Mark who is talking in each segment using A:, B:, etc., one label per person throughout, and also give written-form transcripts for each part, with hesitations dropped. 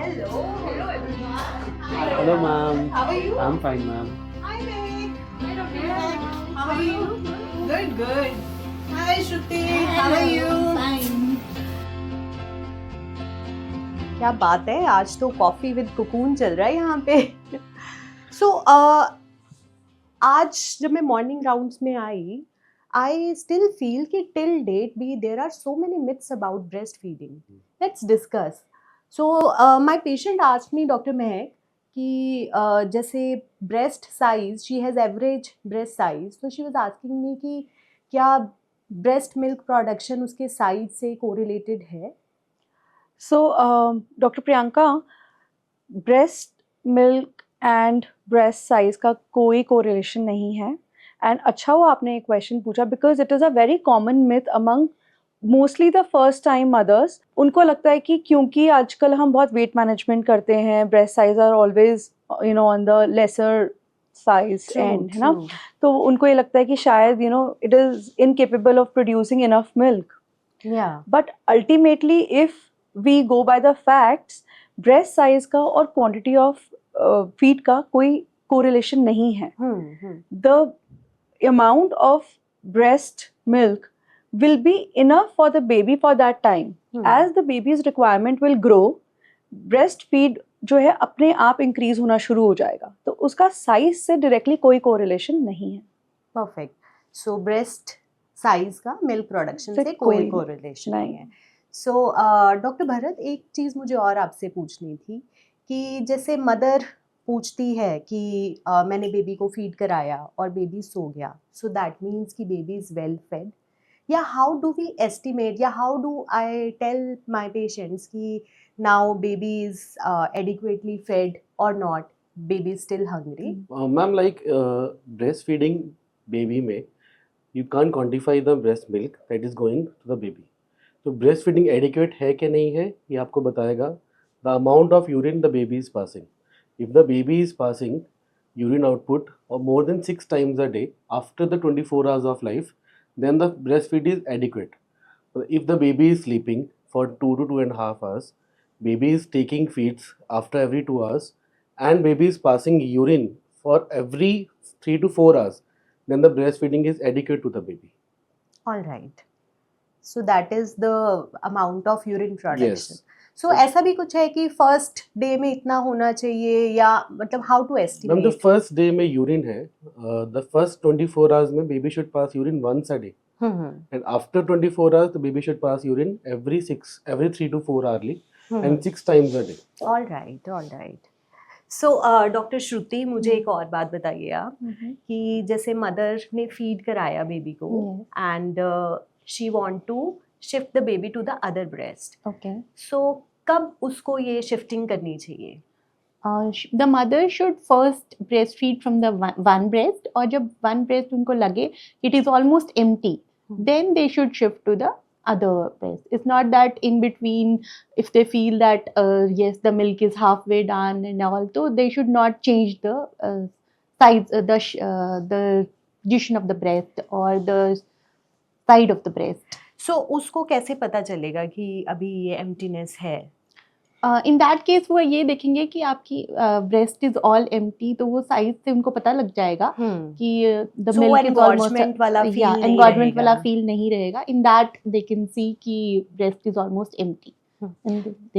A: Hello everyone. Hi
B: Hello,
A: everyone.
B: ma'am.
A: How are you?
B: I'm fine, ma'am.
A: Hi Meg. Hi Meg. How are you? Good, good. Hi Shruti. How are you?
C: Fine.
D: क्या बात है, आज तो coffee with cocoon चल रहा है यहाँ पे। सो आज जब मैं मॉर्निंग राउंड्स में आई, आई स्टिल फील कि टिल डेट भी there are so many myths about breast feeding. Let's discuss. So my patient asked me, doctor Mahak, कि जैसे breast size, she has average breast size, तो शी वाज आस्किंग मी कि क्या breast milk production उसके size से correlated है?
C: So, Dr. Priyanka, breast milk and breast size का कोई correlation नहीं है. And अच्छा हुआ आपने एक question पूछा because it is a very common myth among mostly the first time mothers. उनको लगता है कि क्योंकि आजकल हम बहुत weight management करते हैं, breast size are always on the lesser size end, है ना? तो उनको ये लगता है कि शायद it is incapable of producing enough milk.
D: Yeah.
C: But ultimately, if we go by the facts, breast size का और quantity of feed का कोई correlation नहीं है. The amount of breast milk will be enough for the baby for that time. As the baby's requirement will grow, breast feed जो है अपने आप increase होना शुरू हो जाएगा. तो उसका size से directly कोई correlation नहीं है.
D: परफेक्ट. सो ब्रेस्ट साइज का मिल्क प्रोडक्शन से कोई कोरिलेशन नहीं है. सो डॉक्टर भरत, एक चीज़ मुझे और आपसे पूछनी थी कि जैसे मदर पूछती है कि मैंने बेबी को फीड कराया और बेबी सो गया, सो दैट मीन्स कि बेबी इज़ वेल फेड, या हाउ डू वी एस्टिमेट, या how do I tell my patients कि now baby is adequately fed और not, baby is still hungry?
B: Ma'am, like breastfeeding baby में you can't quantify the breast milk that is going to the baby. तो breastfeeding adequate है कि नहीं है ये आपको बताएगा the amount of urine the baby is passing. If the baby is passing urine output of more than 6 times a day after the 24 hours of life, then the breastfeed is adequate. If the baby is sleeping for 2 to 2.5 hours, baby is taking feeds after every 2 hours, and baby is passing urine for every 3 to 4 hours, then the breastfeeding is adequate to the baby.
D: All right. So that is the amount of urine production.
B: Yes.
D: So ऐसा भी कुछ है कि first day में इतना होना चाहिए, या मतलब how to
B: Ma'am,
D: estimate?
B: the first day में urine है, the first 24 hours में baby should pass urine once a day, and after 24 hours the baby should pass urine every 3 to 4 hourly, and 6 times a day.
D: All right, all right. So doctor Shruti, मुझे एक और बात बताइए आप कि जैसे mother ने फीड कराया बेबी को and she want to shift the baby to the other breast,
E: Okay.
D: So कब उसको ये शिफ्टिंग करनी चाहिए?
E: The mother should first breastfeed from the one breast, और जब one breast उनको लगे it is almost empty, then they should shift to the other breast. It's not that in between, if they feel that yes, the milk is halfway done and all, so they should not change the size, the position of the breast or the side of the breast.
D: सो उसको कैसे पता चलेगा कि अभी ये emptiness है?
E: In that case वो ये देखेंगे कि आपकी ब्रेस्ट इज ऑल एम्प्टी, तो वो साइज से उनको पता लग जाएगा कि द मिल्क इज
D: एनगॉर्जमेंट वाला फील नहीं
E: एनगॉर्जमेंट वाला
D: रहेगा.
E: फील नहीं रहेगा. In that they can see कि breast is almost empty.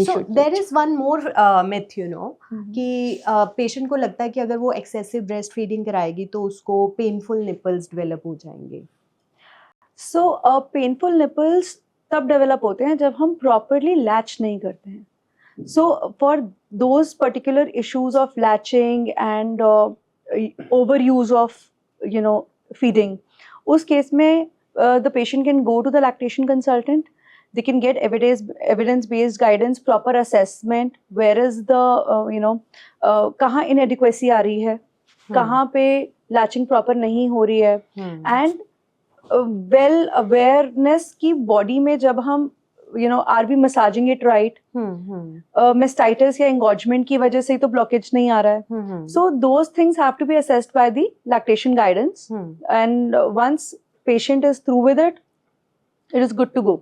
D: So there is one more myth, you know, कि पेशेंट को लगता है कि अगर वो एक्सेसिव ब्रेस्ट फीडिंग कराएगी तो उसको पेनफुल निपल्स डेवलप हो जाएंगे.
C: So, painful nipples तब develop होते हैं जब हम properly latch नहीं करते हैं. So, for those particular issues of latching and overuse of feeding, उस case में the patient can go to the lactation consultant. They can get evidence-based guidance, proper assessment. Where is the कहाँ inadequacy आ रही है, कहाँ पे latching proper नहीं हो रही है, and वेल अवेयरनेस की बॉडी में जब हम are we massaging it right, mastitis या एंगॉजमेंट की वजह से ही तो ब्लॉकेज नहीं आ रहा है. So those things have to be assessed by the lactation guidance, and once patient is through with it, it is good to go.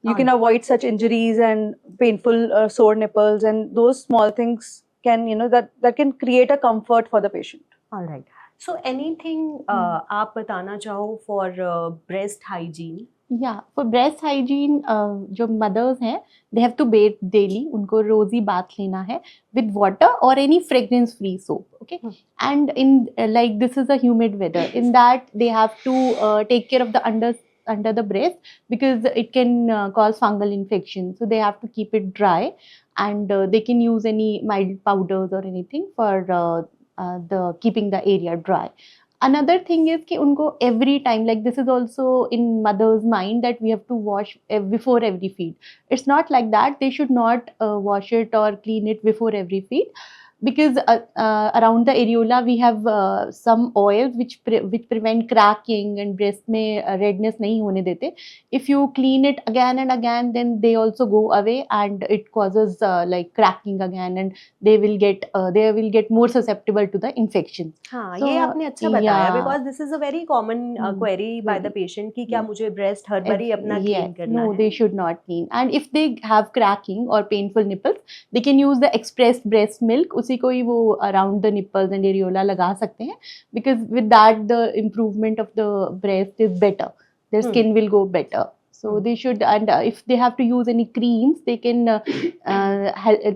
C: you can avoid such injuries and painful sore nipples, and those small things can, you know, that can create a comfort for the patient.
D: All right. So anything आप बताना चाहो for breast hygiene?
E: Yeah, for breast hygiene, जो mothers हैं, they have to bathe daily. उनको रोज ही bath लेना है with water or any fragrance free soap. Okay, and in like this is a humid weather. In that they have to take care of the under the breast because it can cause fungal infection. So they have to keep it dry, and they can use any mild powders or anything for the keeping the area dry. Another thing is कि उनको every time, like this is also in mother's mind that we have to wash before every feed. It's not like that. They should not wash it or clean it before every feed, because around the areola we have some oils which prevent cracking and breast में redness नहीं होने देते. If you clean it again and again, then they also go away and it causes like cracking again, and they will get more susceptible to the infection.
D: हाँ,
E: So,
D: ये आपने अच्छा बताया,
E: yeah.
D: because this is a very common query by the patient कि क्या मुझे breast हर बारी अपना clean करना
E: No,
D: है?
E: they should not clean. And if they have cracking or painful nipples, they can use the expressed breast milk. उसी को ही वो around the nipples and areola लगा सकते हैं, because with that the improvement of the breast is better. Their skin will go better. So they should, and if they have to use any creams, they can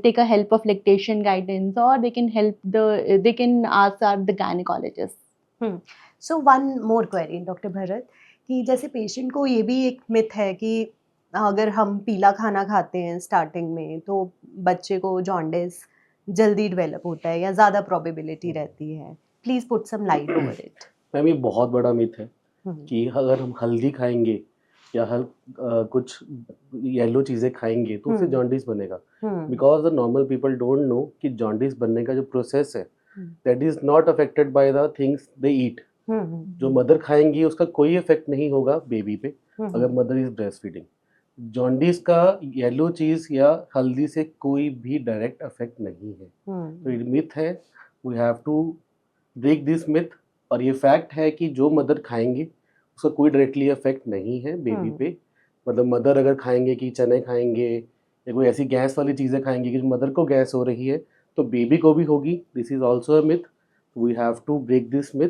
E: take a help of lactation guidance, or they can ask the gynecologist.
D: So one more query, Dr. Bharat, कि जैसे patient को ये भी एक myth है कि अगर हम पीला खाना खाते हैं स्टार्टिंग में तो बच्चे को जॉन्डिस जल्दी डेवलप होता है या ज़्यादा प्रोबेबिलिटी रहती है. Please put some light over it.
B: Ma'am ये बहुत बड़ा मिथ है कि अगर हम हल्दी खाएंगे या कुछ येलो चीज़ें खाएंगे तो उससे जॉन्डिस बनेगा. Because the normal people don't know कि जॉन्डिस बनने का जो प्रोसेस है that is not affected by the things they eat. जो मदर खाएंगी उसका कोई इफेक्ट नहीं होगा बेबी पे अगर mother is breast feeding. Jaundice का येलो चीज़ या हल्दी से कोई भी डायरेक्ट इफेक्ट नहीं है. तो ये मिथ है. We have to break this myth. और ये फैक्ट है कि जो मदर खाएंगे उसका कोई डायरेक्टली इफेक्ट नहीं है बेबी पे. मतलब मदर अगर खाएंगे कि चने खाएंगे या कोई ऐसी गैस वाली चीज़ें खाएंगे कि मदर को गैस हो रही है तो बेबी को भी होगी. This is also a myth. We have to break this myth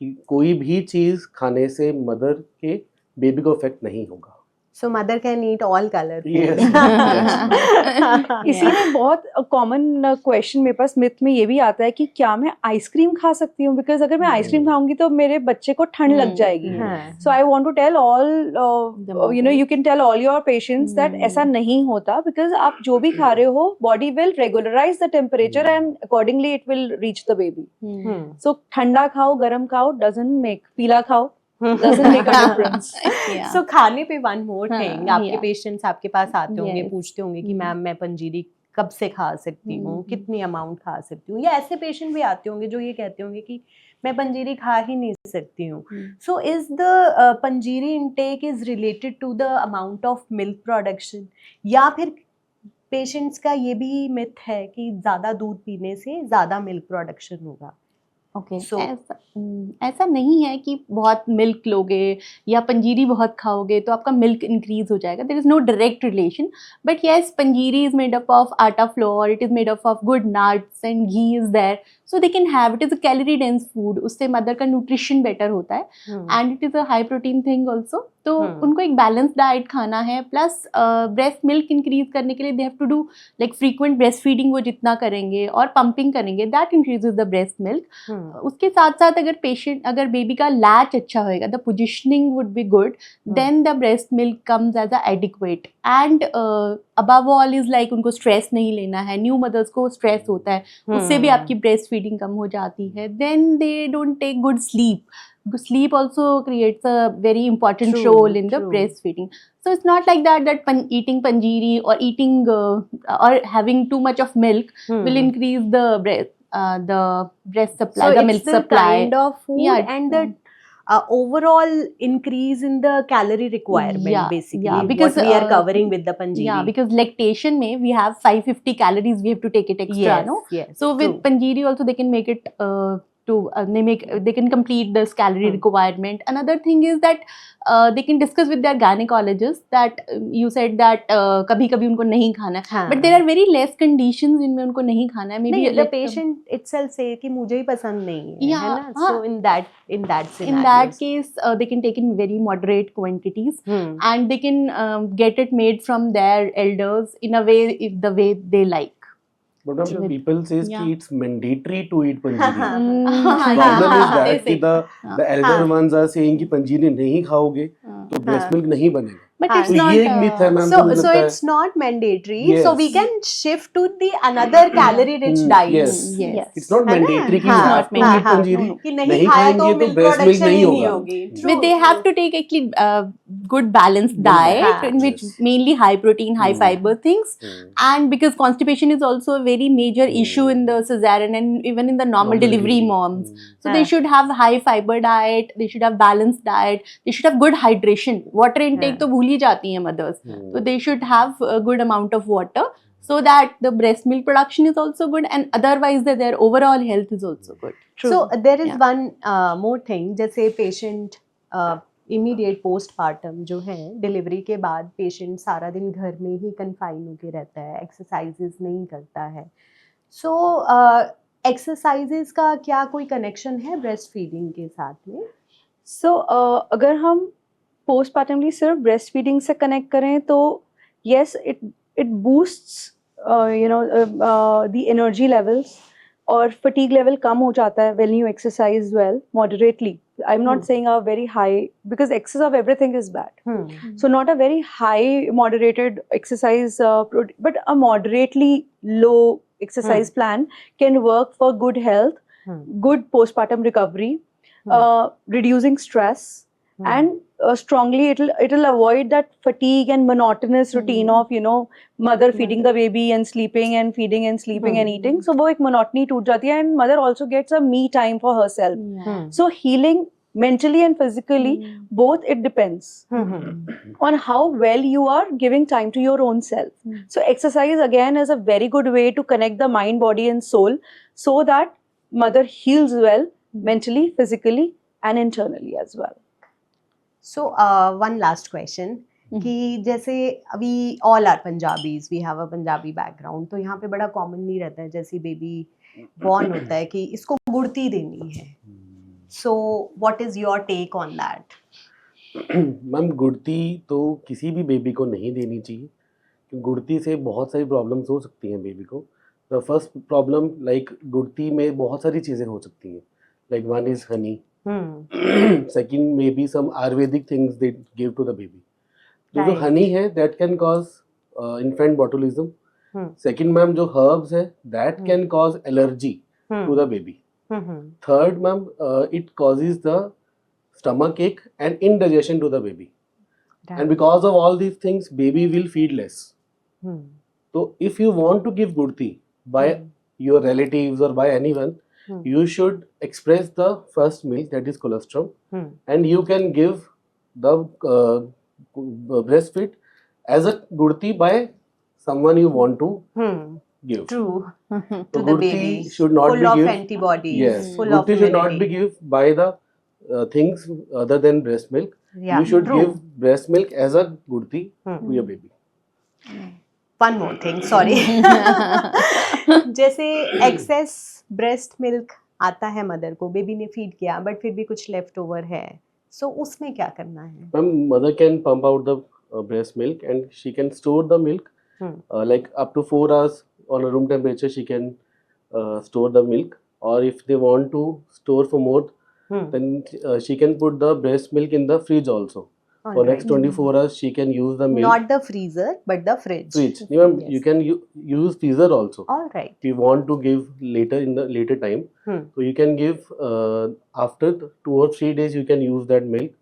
B: कि कोई भी चीज़ खाने से मदर के बेबी को इफेक्ट नहीं होगा.
D: So mother can eat all color.
B: Yes.
C: इसीलिए बहुत कॉमन क्वेश्चन मेरे पास मिथ में ये भी आता है कि क्या मैं आइसक्रीम खा सकती हूँ, बिकॉज अगर मैं आइसक्रीम खाऊंगी तो मेरे बच्चे को ठंड लग जाएगी. So I want to tell all, you know, you can tell all your patients that ऐसा नहीं होता, बिकॉज आप जो भी खा रहे हो body will regularize the temperature and accordingly it will reach the baby. So ठंडा खाओ गर्म खाओ डजंट मेक, पीला खाओ doesn't make a difference.
E: Yeah.
D: So खाने पे one more thing, आपके
E: yeah.
D: पेशेंट्स आपके पास आते होंगे,
E: Yes.
D: पूछते होंगे कि मैम मैं पंजीरी कब से खा सकती हूँ, कितनी अमाउंट खा सकती हूँ, या ऐसे पेशेंट भी आते होंगे जो ये कहते होंगे कि मैं पंजीरी खा ही नहीं सकती हूँ. So is the panjiri intake is related to the amount of milk production, या फिर पेशेंट्स का ये भी मिथ है कि ज़्यादा दूध पीने से ज़्यादा मिल्क प्रोडक्शन होगा?
E: ओके,
D: So-
E: ऐसा नहीं है कि बहुत मिल्क लोगे या पंजीरी बहुत खाओगे तो आपका मिल्क इंक्रीज हो जाएगा. There is no direct relation, but yes panjiri is made up of atta flour, it is made up of good nuts and ghee is there, so they can have, it is a calorie dense food, उससे mother का nutrition better होता है and it is a high protein thing also. तो उनको एक balance diet खाना है, plus breast milk increase करने के लिए they have to do like frequent breast feeding, वो जितना करेंगे और पंपिंग करेंगे that increases the breast milk. उसके साथ साथ अगर बेबी का लैच अच्छा होएगा, the positioning would be good, then the breast milk comes as a adequate. And above all is like उनको स्ट्रेस नहीं लेना है. न्यू मदर्स को स्ट्रेस होता है, उससे भी आपकी ब्रेस्ट फीडिंग कम हो जाती है. Then they don't take good sleep. Sleep also creates a very important
D: True,
E: role in the
D: true.
E: breastfeeding. So it's not like that eating panjiri or eating or having too much of milk will increase the breast supply,
D: So
E: the
D: it's
E: milk
D: the
E: supply.
D: kind of food
E: Yeah,
D: and the overall increase in the calorie requirement,
E: Yeah,
D: basically,
E: yeah, because,
D: what we are covering with the panjiri.
E: Yeah, because lactation mein we have 550 calories, we have to take it extra,
D: Yes,
E: no?
D: yes,
E: So with
D: true.
E: panjiri also they can make it they can complete this calorie requirement. Another thing is that they can discuss with their gynecologist that you said that कभी कभी उनको नहीं खाना है,
D: हाँ.
E: but there are very less conditions जिनमें उनको नहीं खाना है. Maybe
D: नहीं, the
E: like,
D: patient itself say कि मुझे ही पसंद नहीं है,
E: Yeah,
D: है ना?
E: हाँ.
D: So in that scenario,
E: in that case they can take in very moderate quantities and they can get it made from their elders in a way, the way they like.
B: But ma'am,
E: True.
B: people says
E: Yeah.
B: कि it's mandatory to eat panjeeri.
E: Mm.
B: Problem is
E: They
B: that
E: say.
B: कि the elder
D: हाँ.
B: ones are saying कि पंजीरी नहीं खाओगे तो breast milk नहीं बनेगा.
E: But
D: हाँ.
E: it's
B: तो
E: not
B: ये एक myth है मैम,
D: so
B: मुझे
D: so
B: लगता है.
D: it's not mandatory.
B: Yes.
D: So we can shift to the another calorie rich diets.
B: Yes.
E: Yes.
B: It's not
D: है ना?
B: mandatory कि
D: हाँ,
B: you
E: हाँ,
B: have to
E: हाँ,
B: eat
D: हाँ.
B: पंजीरी.
D: कि नहीं
B: नहीं
D: खाया
B: खाएंगे
D: तो
B: तो
D: milk
B: breast milk
D: production
B: नहीं
D: ही नहीं
B: होगा.
D: होगी.
E: But they have to take actually good balanced
B: Good
E: diet
D: balance,
E: in which
B: yes.
E: mainly high protein, high
B: Mm.
E: fiber things. And because constipation is also a very major issue in the cesarean and even in the normal delivery moms. So they
D: हाँ.
E: should have high fiber diet, they should have balanced diet, they should have good hydration. Water intake
D: हाँ.
E: तो भूल ही जाती हैं mothers.
B: Mm.
E: So they should have a good amount of water so that the breast milk production is also good and otherwise their overall health is also good.
D: So there is
E: Yeah.
D: one more thing. जैसे patient immediate postpartum जो है delivery के बाद patient सारा दिन घर में ही confine होके रहता है, एक्सरसाइजेस नहीं करता है. सो एक्सरसाइजेस का क्या कोई कनेक्शन है ब्रेस्ट फीडिंग के साथ में?
C: So अगर हम postpartumly सिर्फ breast feeding से connect करें तो yes it boosts the energy levels और fatigue level कम हो जाता है when you exercise well moderately. I'm not saying a very high because excess of everything is bad. So not a very high moderated exercise but a moderately low exercise plan can work for good health, good postpartum recovery, reducing stress, and strongly it'll avoid that fatigue and monotonous routine of mother feeding the baby and sleeping and feeding and sleeping and eating. So वो एक monotony टूट जाती है and mother also gets a me time for herself. So healing mentally and physically, both it depends on how well you are giving time to your own self. So exercise again is a very good way to connect the mind, body and soul so that mother heals well mentally, physically and internally as well.
D: So one last question कि जैसे we all are Punjabis, we have a Punjabi background, तो यहाँ पे बड़ा commonly रहता है जैसे baby born होता है कि इसको गुड़ती देनी है. So what is your take on that?
B: Ma'am गुड़ती तो किसी भी बेबी को नहीं देनी चाहिए. गुड़ती से बहुत सारी प्रॉब्लम्स हो सकती हैं बेबी को. द फर्स्ट प्रॉब्लम लाइक गुड़ती में बहुत सारी चीज़ें हो सकती हैं. Like one is Honey. Second may be some Ayurvedic things they give to the baby. जो
D: Right.
B: honey है that can cause infant botulism. Second ma'am जो herbs है that can cause allergy to the baby. Third ma'am it causes the stomach ache and indigestion to the baby. And because of all these things baby will feed less. So if you want to give gurti by your relatives or by anyone, you should express the first milk, that is colostrum, and you can give the breastfeed as a gurti by someone you want to give.
D: True.
B: So
D: To the
B: gurti
D: baby,
B: should not
D: full
B: be
D: of
B: give.
D: antibodies,
B: Yes,
D: full of
B: gurti should not be
D: immunity.
B: give by the things other than breast milk.
D: Yeah,
B: You should
D: true.
B: give breast milk as a gurti to your baby.
D: One more thing, sorry. जैसे excess breast milk आता है mother को, baby ने feed किया but फिर भी कुछ left over है, सो उसमें क्या करना है?
B: Ma'am, mother can pump out the breast milk and she can store the milk like up to 4 hours on a room temperature. She can store the milk, or if they want to store for more, then she can put the breast milk in the fridge also. For next 24 hours, she can use the milk.
D: Not the freezer, but the fridge.
B: Fridge. Ma'am,
D: Yes.
B: you can use freezer also.
D: All right.
B: If you want to give later in the later time, so you can give after 2 or 3 days. You can use that milk.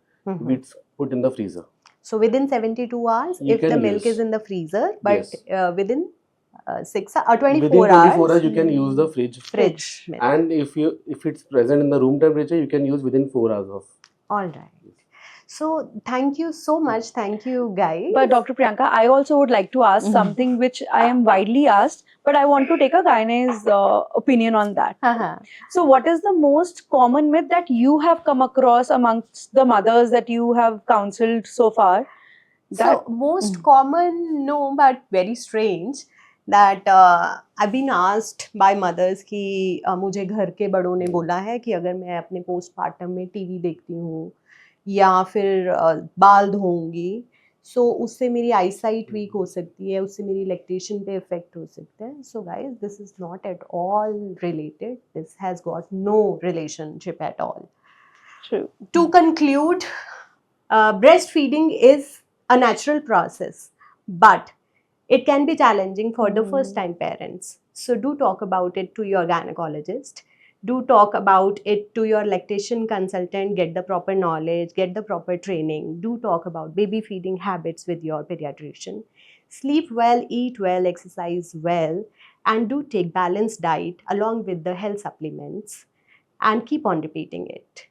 B: It's put in the freezer.
D: So within 72 hours,
B: You
D: if the
B: can
D: milk
B: use.
D: is in the freezer, but
B: Yes.
D: within 24
B: Within 24
D: hours,
B: hours, you can use the fridge.
D: fridge milk.
B: And if it's present in the room temperature, you can use within 4 hours of.
D: All right. So thank you so much. Thank you, guys.
C: But Dr. Priyanka, I also would like to ask something which I am widely asked, but I want to take a gynae's opinion on that.
D: Uh-huh.
C: So, what is the most common myth that you have come across amongst the mothers that you have counseled so far? That
D: So most common, no, but very strange that I've been asked by mothers कि मुझे घर के बड़ों ने बोला है कि अगर मैं अपने पोस्टमार्टम में टीवी देखती हूँ या फिर बाल धोऊंगी सो उससे मेरी आईसाइट वीक हो सकती है, उससे मेरी लैक्टेशन पे इफेक्ट हो सकता है. So guys, this is not at all related. This has got no relationship at all.
C: true.
D: To conclude, breastfeeding is a natural process, but it can be challenging for the first time parents. So do talk about it to your gynecologist. Do talk about it to your lactation consultant. Get the proper knowledge, get the proper training. Do talk about baby feeding habits with your pediatrician. Sleep well, eat well, exercise well, and do take balanced diet along with the health supplements and keep on repeating it.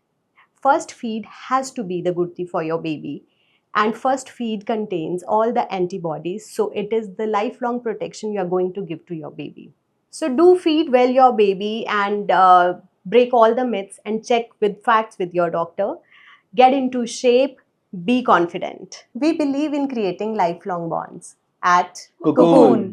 D: First feed has to be the gurti for your baby, and first feed contains all the antibodies, so it is the lifelong protection you are going to give to your baby. So do feed well your baby and break all the myths and check with facts with your doctor. Get into shape, be confident. We believe in creating lifelong bonds at
B: Cocoon.